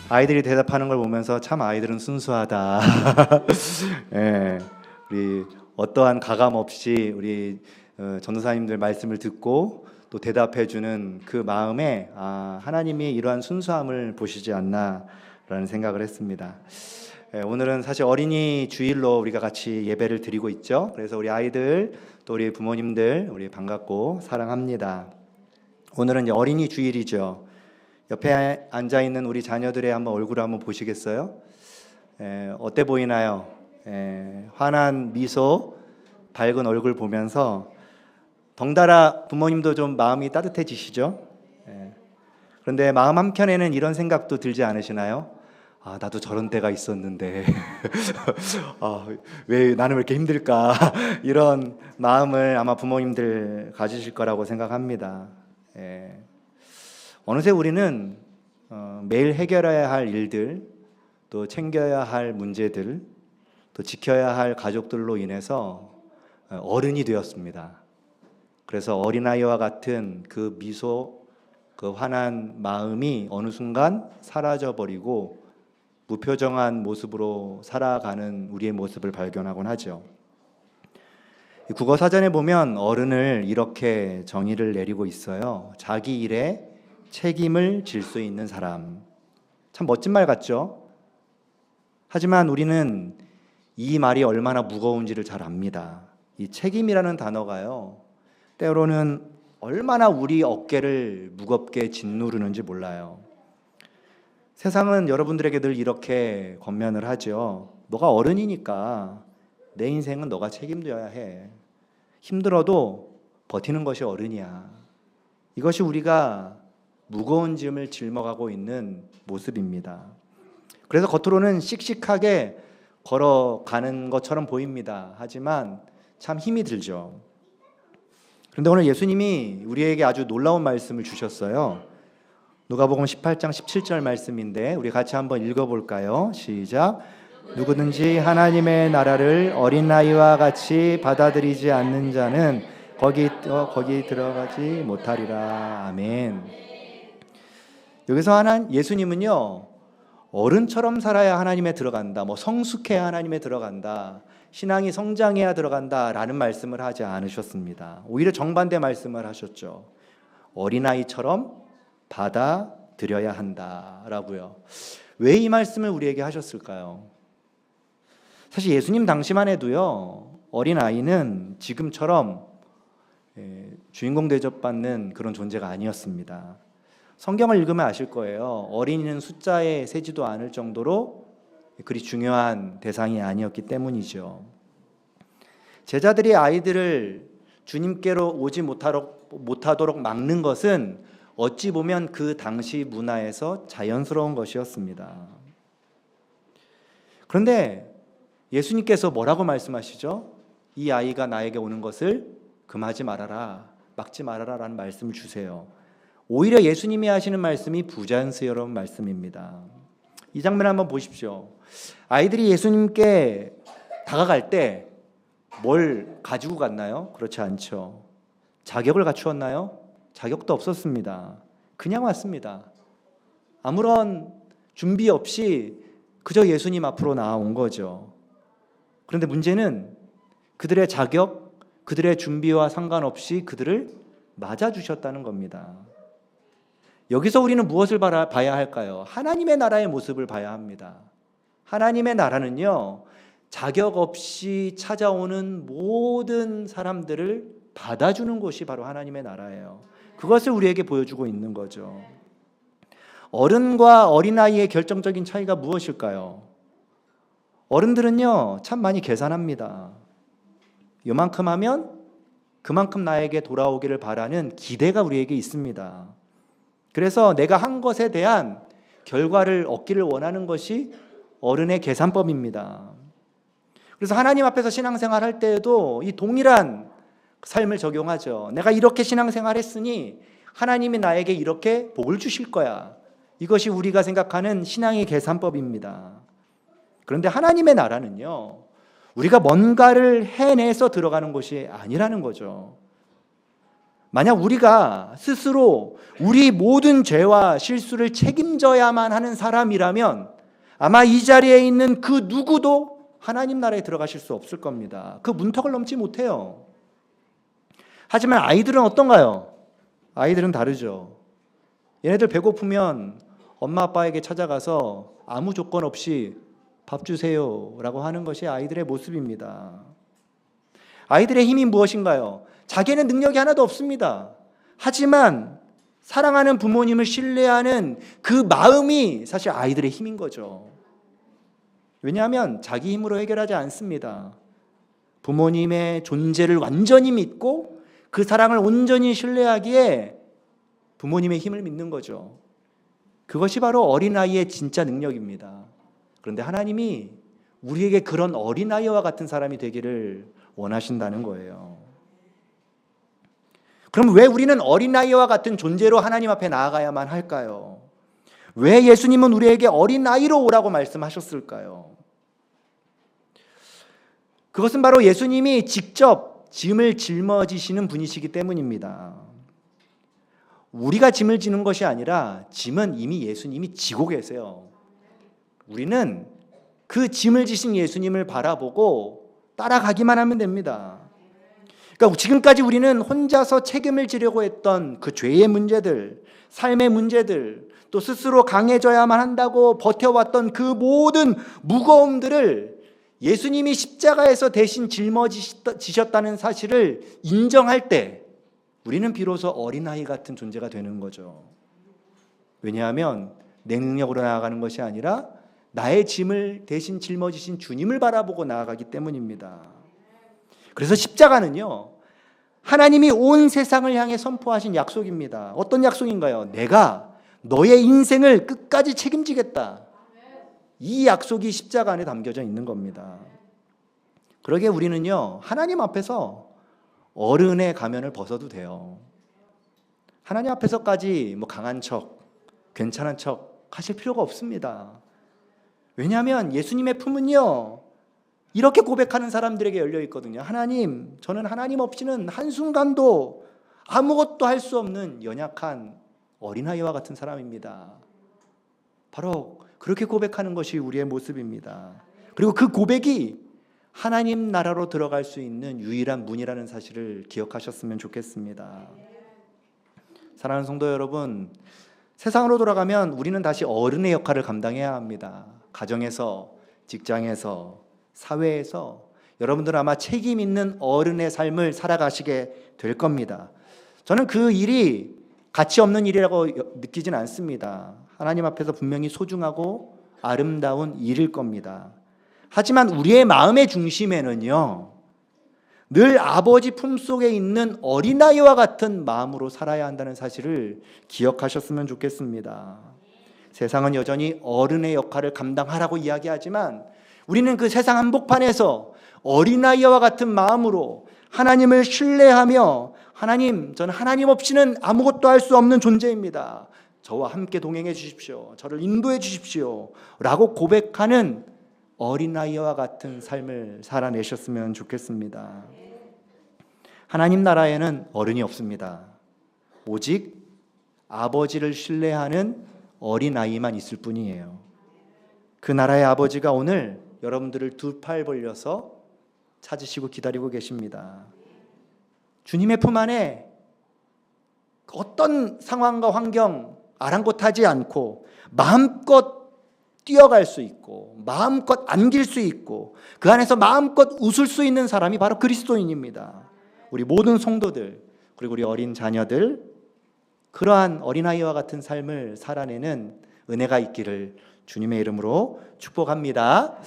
아이들이 대답하는 걸 보면서 참 아이들은 순수하다. 예, 우리 어떠한 가감 없이 우리 전도사님들 말씀을 듣고 또 대답해주는 그 마음에 하나님이 이러한 순수함을 보시지 않나라는 생각을 했습니다. 오늘은 사실 어린이 주일로 우리가 같이 예배를 드리고 있죠. 그래서 우리 아이들 또 우리 부모님들 우리 반갑고 사랑합니다. 오늘은 이제 어린이 주일이죠. 옆에 앉아 있는 우리 자녀들의 한번 얼굴을 한번 보시겠어요? 어때 보이나요? 환한 미소, 밝은 얼굴 보면서 덩달아 부모님도 좀 마음이 따뜻해지시죠? 그런데 마음 한켠에는 이런 생각도 들지 않으시나요? 나도 저런 때가 있었는데 왜 나는 왜 이렇게 힘들까? 이런 마음을 아마 부모님들 가지실 거라고 생각합니다. 어느새 우리는 매일 해결해야 할 일들, 또 챙겨야 할 문제들, 또 지켜야 할 가족들로 인해서 어른이 되었습니다. 그래서 어린아이와 같은 그 미소, 그 환한 마음이 어느 순간 사라져버리고 무표정한 모습으로 살아가는 우리의 모습을 발견하곤 하죠. 국어 사전에 보면 어른을 이렇게 정의를 내리고 있어요. 자기 일에 책임을 질 수 있는 사람. 참 멋진 말 같죠? 하지만 우리는 이 말이 얼마나 무거운지를 잘 압니다. 이 책임이라는 단어가요, 때로는 얼마나 우리 어깨를 무겁게 짓누르는지 몰라요. 세상은 여러분들에게 늘 이렇게 권면을 하죠. 너가 어른이니까 내 인생은 너가 책임져야 해. 힘들어도 버티는 것이 어른이야. 이것이 우리가 무거운 짐을 짊어가고 있는 모습입니다. 그래서 겉으로는 씩씩하게 걸어가는 것처럼 보입니다. 하지만 참 힘이 들죠. 그런데 오늘 예수님이 우리에게 아주 놀라운 말씀을 주셨어요. 누가복음 18장 17절 말씀인데 우리 같이 한번 읽어볼까요? 시작. 누구든지 하나님의 나라를 어린아이와 같이 받아들이지 않는 자는 거기 들어가지 못하리라. 아멘. 여기서 예수님은요, 어른처럼 살아야 하나님에 들어간다, 성숙해야 하나님에 들어간다, 신앙이 성장해야 들어간다 라는 말씀을 하지 않으셨습니다. 오히려 정반대 말씀을 하셨죠. 어린아이처럼 받아들여야 한다라고요. 왜 이 말씀을 우리에게 하셨을까요? 사실 예수님 당시만 해도요, 어린아이는 지금처럼 주인공 대접받는 그런 존재가 아니었습니다. 성경을 읽으면 아실 거예요. 어린이는 숫자에 세지도 않을 정도로 그리 중요한 대상이 아니었기 때문이죠. 제자들이 아이들을 주님께로 오지 못하도록 막는 것은 어찌 보면 그 당시 문화에서 자연스러운 것이었습니다. 그런데 예수님께서 뭐라고 말씀하시죠? 이 아이가 나에게 오는 것을 금하지 말아라, 막지 말아라 라는 말씀을 주세요. 오히려 예수님이 하시는 말씀이 부자연스러운 말씀입니다. 이 장면 한번 보십시오. 아이들이 예수님께 다가갈 때 뭘 가지고 갔나요? 그렇지 않죠. 자격을 갖추었나요? 자격도 없었습니다. 그냥 왔습니다. 아무런 준비 없이 그저 예수님 앞으로 나아온 거죠. 그런데 문제는 그들의 자격, 그들의 준비와 상관없이 그들을 맞아주셨다는 겁니다. 여기서 우리는 무엇을 봐야 할까요? 하나님의 나라의 모습을 봐야 합니다. 하나님의 나라는요, 자격 없이 찾아오는 모든 사람들을 받아주는 곳이 바로 하나님의 나라예요. 그것을 우리에게 보여주고 있는 거죠. 어른과 어린아이의 결정적인 차이가 무엇일까요? 어른들은요, 참 많이 계산합니다. 요만큼 하면 그만큼 나에게 돌아오기를 바라는 기대가 우리에게 있습니다. 그래서 내가 한 것에 대한 결과를 얻기를 원하는 것이 어른의 계산법입니다. 그래서 하나님 앞에서 신앙생활 할 때에도 이 동일한 삶을 적용하죠. 내가 이렇게 신앙생활 했으니 하나님이 나에게 이렇게 복을 주실 거야. 이것이 우리가 생각하는 신앙의 계산법입니다. 그런데 하나님의 나라는요, 우리가 뭔가를 해내서 들어가는 것이 아니라는 거죠. 만약 우리가 스스로 우리 모든 죄와 실수를 책임져야만 하는 사람이라면 아마 이 자리에 있는 그 누구도 하나님 나라에 들어가실 수 없을 겁니다. 그 문턱을 넘지 못해요. 하지만 아이들은 어떤가요? 아이들은 다르죠. 얘네들 배고프면 엄마 아빠에게 찾아가서 아무 조건 없이 밥 주세요 라고 하는 것이 아이들의 모습입니다. 아이들의 힘이 무엇인가요? 자기는 능력이 하나도 없습니다. 하지만 사랑하는 부모님을 신뢰하는 그 마음이 사실 아이들의 힘인 거죠. 왜냐하면 자기 힘으로 해결하지 않습니다. 부모님의 존재를 완전히 믿고 그 사랑을 온전히 신뢰하기에 부모님의 힘을 믿는 거죠. 그것이 바로 어린아이의 진짜 능력입니다. 그런데 하나님이 우리에게 그런 어린아이와 같은 사람이 되기를 원하신다는 거예요. 그럼 왜 우리는 어린아이와 같은 존재로 하나님 앞에 나아가야만 할까요? 왜 예수님은 우리에게 어린아이로 오라고 말씀하셨을까요? 그것은 바로 예수님이 직접 짐을 짊어지시는 분이시기 때문입니다. 우리가 짐을 지는 것이 아니라 짐은 이미 예수님이 지고 계세요. 우리는 그 짐을 지신 예수님을 바라보고 따라가기만 하면 됩니다. 그러니까 지금까지 우리는 혼자서 책임을 지려고 했던 그 죄의 문제들, 삶의 문제들, 또 스스로 강해져야만 한다고 버텨왔던 그 모든 무거움들을 예수님이 십자가에서 대신 짊어지셨다는 사실을 인정할 때 우리는 비로소 어린아이 같은 존재가 되는 거죠. 왜냐하면 내 능력으로 나아가는 것이 아니라 나의 짐을 대신 짊어지신 주님을 바라보고 나아가기 때문입니다. 그래서 십자가는요, 하나님이 온 세상을 향해 선포하신 약속입니다. 어떤 약속인가요? 내가 너의 인생을 끝까지 책임지겠다. 이 약속이 십자가 안에 담겨져 있는 겁니다. 그러게 우리는요, 하나님 앞에서 어른의 가면을 벗어도 돼요. 하나님 앞에서까지 강한 척, 괜찮은 척 하실 필요가 없습니다. 왜냐하면 예수님의 품은요, 이렇게 고백하는 사람들에게 열려 있거든요. 하나님, 저는 하나님 없이는 한순간도 아무것도 할 수 없는 연약한 어린아이와 같은 사람입니다. 바로 그렇게 고백하는 것이 우리의 모습입니다. 그리고 그 고백이 하나님 나라로 들어갈 수 있는 유일한 문이라는 사실을 기억하셨으면 좋겠습니다. 사랑하는 성도 여러분, 세상으로 돌아가면 우리는 다시 어른의 역할을 감당해야 합니다. 가정에서, 직장에서, 사회에서 여러분들 아마 책임 있는 어른의 삶을 살아가시게 될 겁니다. 저는 그 일이 가치 없는 일이라고 느끼진 않습니다. 하나님 앞에서 분명히 소중하고 아름다운 일일 겁니다. 하지만 우리의 마음의 중심에는요, 늘 아버지 품속에 있는 어린아이와 같은 마음으로 살아야 한다는 사실을 기억하셨으면 좋겠습니다. 세상은 여전히 어른의 역할을 감당하라고 이야기하지만 우리는 그 세상 한복판에서 어린아이와 같은 마음으로 하나님을 신뢰하며 하나님, 저는 하나님 없이는 아무것도 할 수 없는 존재입니다. 저와 함께 동행해 주십시오. 저를 인도해 주십시오. 라고 고백하는 어린아이와 같은 삶을 살아내셨으면 좋겠습니다. 하나님 나라에는 어른이 없습니다. 오직 아버지를 신뢰하는 어린아이만 있을 뿐이에요. 그 나라의 아버지가 오늘 여러분들을 두 팔 벌려서 찾으시고 기다리고 계십니다. 주님의 품 안에 어떤 상황과 환경 아랑곳하지 않고 마음껏 뛰어갈 수 있고 마음껏 안길 수 있고 그 안에서 마음껏 웃을 수 있는 사람이 바로 그리스도인입니다. 우리 모든 성도들 그리고 우리 어린 자녀들 그러한 어린아이와 같은 삶을 살아내는 은혜가 있기를 주님의 이름으로 축복합니다.